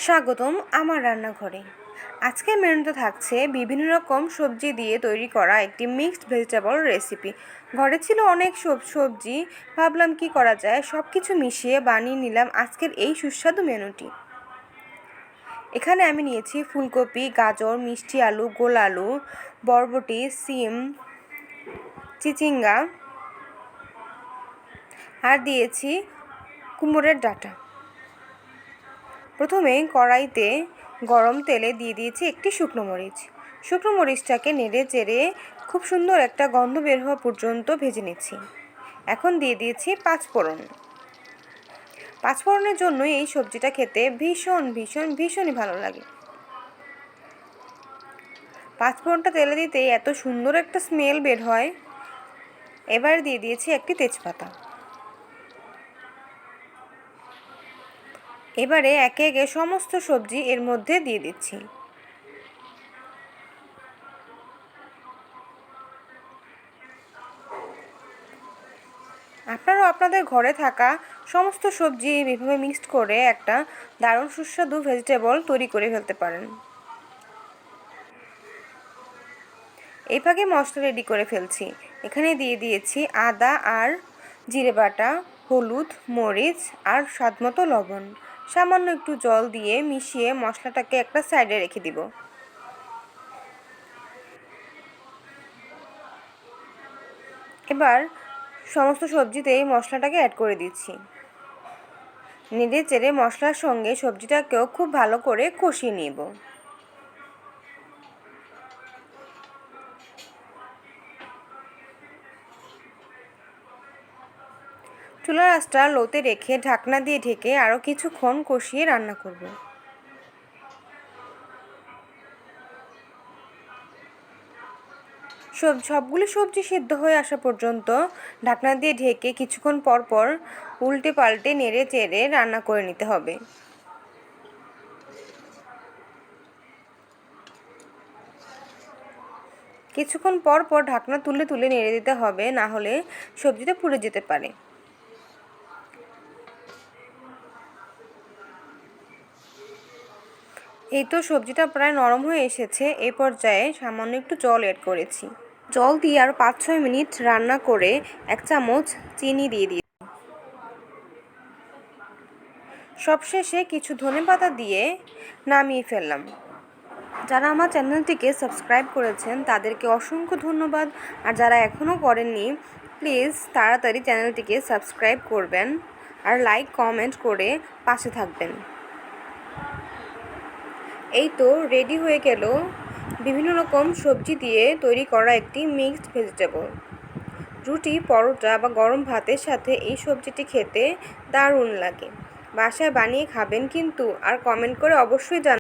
স্বাগতম আমার রান্নাঘরে। আজকের মেনুতে থাকছে বিভিন্ন রকম সবজি দিয়ে তৈরি করা একটি মিক্সড ভেজিটেবল রেসিপি। ঘরে ছিল অনেক সবজি, ভাবলাম কি করা যায়, সব কিছু মিশিয়ে বানিয়ে নিলাম আজকের এই সুস্বাদু মেনুটি। এখানে আমি নিয়েছি ফুলকপি, গাজর, মিষ্টি আলু, গোল আলু, বরবটি, সিম, চিচিঙ্গা আর দিয়েছি কুমড়োর ডাঁটা। প্রথমে কড়াইতে গরম তেলে দিয়ে দিয়েছি একটি শুকনো মরিচ। শুকনো মরিচটাকে নেড়ে চেড়ে খুব সুন্দর একটা গন্ধ বের হওয়া পর্যন্ত ভেজে নিচ্ছি। এখন দিয়ে দিয়েছি পাঁচফোড়ন। পাঁচফোড়নের জন্য এই সবজিটা খেতে ভীষণই ভালো লাগে। পাঁচফোড়নটা তেলে দিতেই এত সুন্দর একটা স্মেল বের হয়। এবার দিয়ে দিয়েছি একটি তেজপাতা। এবারে একে একে সমস্ত সবজি এর মধ্যে দিয়ে দিচ্ছি। আপনারাও আপনাদের ঘরে থাকা সমস্ত সবজি এভাবে মিক্সড করে একটা দারুণ সুস্বাদু ভেজিটেবল তৈরি করে ফেলতে পারেন। এই ফাঁকে মশলা রেডি করে ফেলছি। এখানে দিয়ে দিয়েছি আদা আর জিরে বাটা, হলুদ, মরিচ আর স্বাদমতো লবণ। সামান্য একটু জল দিয়ে মিশিয়ে মশলাটাকে একটা সাইডে রেখে দিব। এবার সমস্ত সবজিতেই মশলাটাকে অ্যাড করে দিচ্ছি। নেড়ে চেড়ে মশলার সঙ্গে সবজিটাকেও খুব ভালো করে কষিয়ে নেব। চুলার আঁচটা লোতে রেখে ঢাকনা দিয়ে ঢেকে আরও কিছুক্ষণ কষিয়ে রান্না করব। সবগুলি সবজি সিদ্ধ হয়ে আসা পর্যন্ত ঢাকনা দিয়ে ঢেকে কিছুক্ষণ পর পর উল্টে পাল্টে নেড়ে চেড়ে রান্না করে নিতে হবে। কিছুক্ষণ পর পর ঢাকনা তুলে তুলে নেড়ে দিতে হবে, না হলে সবজিটা পুড়ে যেতে পারে। এই তো সবজিটা প্রায় নরম হয়ে এসেছে। এই পর্যায়ে সামান্য একটু জল অ্যাড করেছি। জল দিয়ে আর 5-6 মিনিট রান্না করে 1 চামচ চিনি দিয়ে দিই। সবশেষে কিছু ধনেপাতা দিয়ে নামিয়ে ফেললাম। যারা আমার চ্যানেলটিকে সাবস্ক্রাইব করেছেন তাদেরকে অসংখ্য ধন্যবাদ, আর যারা এখনও করেননি প্লিজ তাড়াতাড়ি চ্যানেলটিকে সাবস্ক্রাইব করবেন আর লাইক কমেন্ট করে পাশে থাকবেন। এই তো রেডি হয়ে গেল বিভিন্ন রকম সবজি দিয়ে তৈরি করা একটি মিক্সড ভেজিটেবল। রুটি, পরোটা বা গরম ভাতের সাথে এই সবজিটি খেতে দারুণ লাগে। বাসায় বানিয়ে খাবেন কিন্তু, আর কমেন্ট করে অবশ্যই জানাবেন।